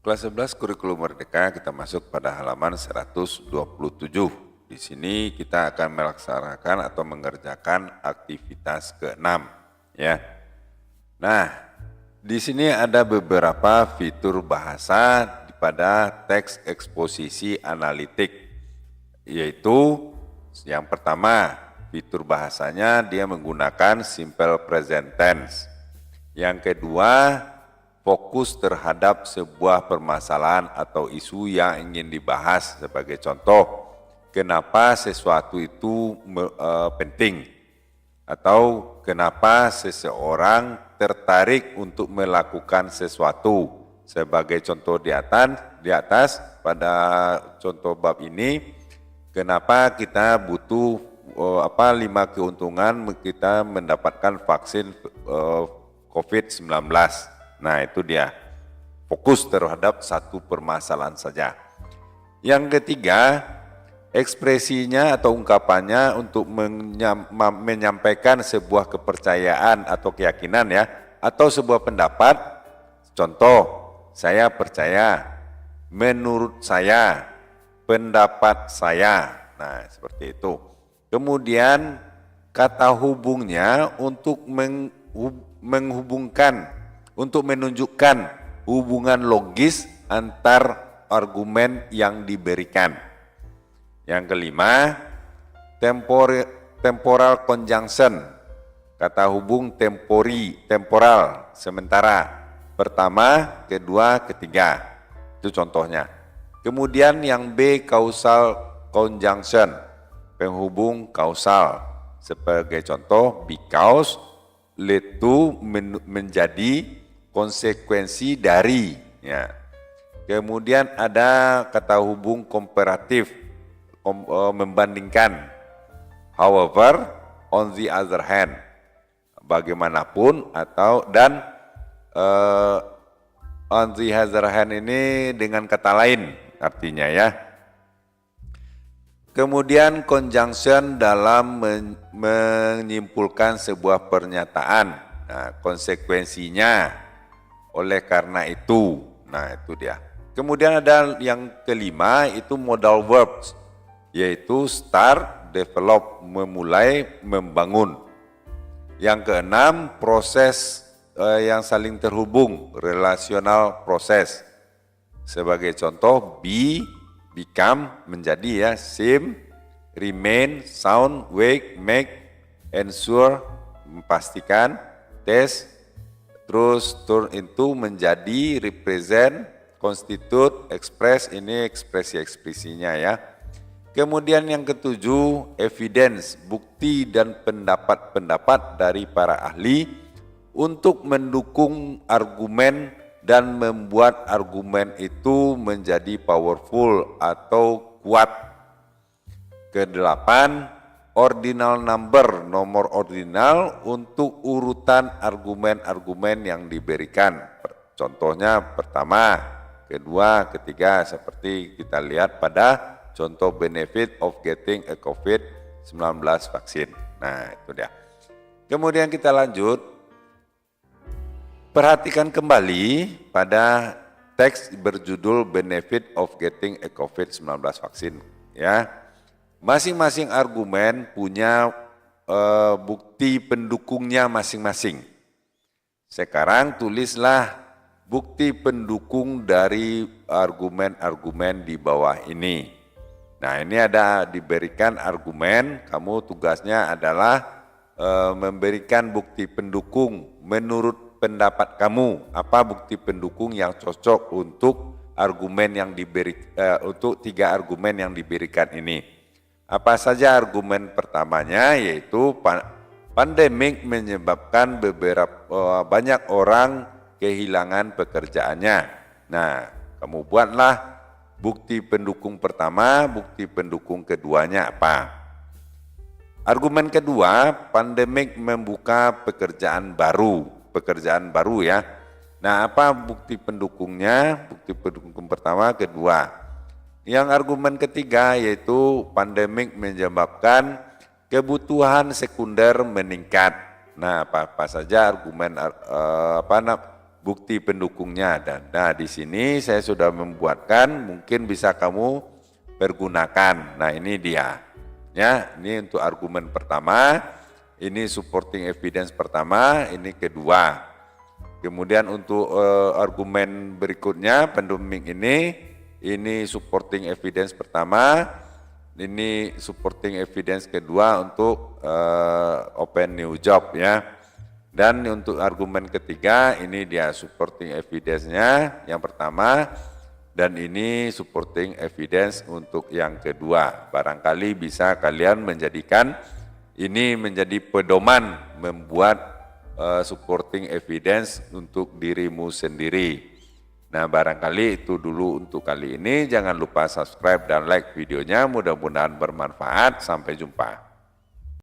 Kelas 11 Kurikulum Merdeka kita masuk pada halaman 127. Di sini kita akan melaksanakan atau mengerjakan aktivitas ke-6 ya. Nah, di sini ada beberapa fitur bahasa pada teks eksposisi analitik, yaitu yang pertama, fitur bahasanya dia menggunakan simple present tense. Yang kedua, fokus terhadap sebuah permasalahan atau isu yang ingin dibahas. Sebagai contoh, kenapa sesuatu itu penting, atau kenapa seseorang tertarik untuk melakukan sesuatu. Sebagai contoh di atas pada contoh bab ini, kenapa kita butuh 5 keuntungan kita mendapatkan vaksin COVID-19. Nah, itu dia. Fokus terhadap satu permasalahan saja. Yang ketiga, ekspresinya atau ungkapannya untuk menyampaikan sebuah kepercayaan atau keyakinan ya, atau sebuah pendapat. Contoh, saya percaya, menurut saya, pendapat saya. Nah, seperti itu. Kemudian kata hubungnya untuk menghubungkan, untuk menunjukkan hubungan logis antar argumen yang diberikan. Yang kelima, temporal conjunction, kata hubung temporal, sementara, pertama, kedua, ketiga, itu contohnya. Kemudian yang B, causal conjunction, penghubung kausal, sebagai contoh, because, lead to, menjadi, konsekuensi dari ya. Kemudian ada kata hubung komparatif, membandingkan, however, on the other hand, bagaimanapun, atau dan on the other hand ini dengan kata lain artinya ya. Kemudian conjunction dalam menyimpulkan sebuah pernyataan. Nah, konsekuensinya oleh karena itu. Nah, itu dia. Kemudian ada yang kelima, itu modal verbs, yaitu start, develop, memulai, membangun. Yang keenam, proses yang saling terhubung, relational process. Sebagai contoh, become, menjadi ya, seem, remain, sound, wake, make, ensure, memastikan, test, terus turn into, menjadi, represent, constitute, express, ini ekspresi-ekspresinya ya. Kemudian yang ketujuh, evidence, bukti dan pendapat-pendapat dari para ahli untuk mendukung argumen dan membuat argumen itu menjadi powerful atau kuat. Kedelapan, ordinal number, nomor ordinal untuk urutan argumen-argumen yang diberikan. Contohnya pertama, kedua, ketiga, seperti kita lihat pada contoh benefit of getting a COVID-19 vaksin. Nah, itu dia. Kemudian kita lanjut. Perhatikan kembali pada teks berjudul Benefit of Getting a COVID-19 Vaksin. Ya, masing-masing argumen punya bukti pendukungnya masing-masing. Sekarang tulislah bukti pendukung dari argumen-argumen di bawah ini. Nah, ini ada diberikan argumen, kamu tugasnya adalah memberikan bukti pendukung menurut pendapat kamu, apa bukti pendukung yang cocok untuk argumen yang untuk 3 argumen yang diberikan ini. Apa saja argumen pertamanya, yaitu pandemik menyebabkan banyak orang kehilangan pekerjaannya. Nah, kamu buatlah bukti pendukung pertama, bukti pendukung keduanya apa. Argumen kedua, pandemik membuka pekerjaan baru ya. Nah, apa bukti pendukungnya? Bukti pendukung pertama, kedua. Yang argumen ketiga yaitu pandemik menyebabkan kebutuhan sekunder meningkat. Nah, apa saja argumen bukti pendukungnya. Dan nah di sini saya sudah membuatkan, mungkin bisa kamu pergunakan. Nah ini dia, ya ini untuk argumen pertama, ini supporting evidence pertama, ini kedua. Kemudian untuk argumen berikutnya pendoming ini supporting evidence pertama, ini supporting evidence kedua untuk open new job ya. Dan untuk argumen ketiga ini dia supporting evidence-nya yang pertama, dan ini supporting evidence untuk yang kedua. Barangkali bisa kalian menjadikan ini menjadi pedoman membuat supporting evidence untuk dirimu sendiri. Nah barangkali itu dulu untuk kali ini. Jangan lupa subscribe dan like videonya, mudah-mudahan bermanfaat. Sampai jumpa.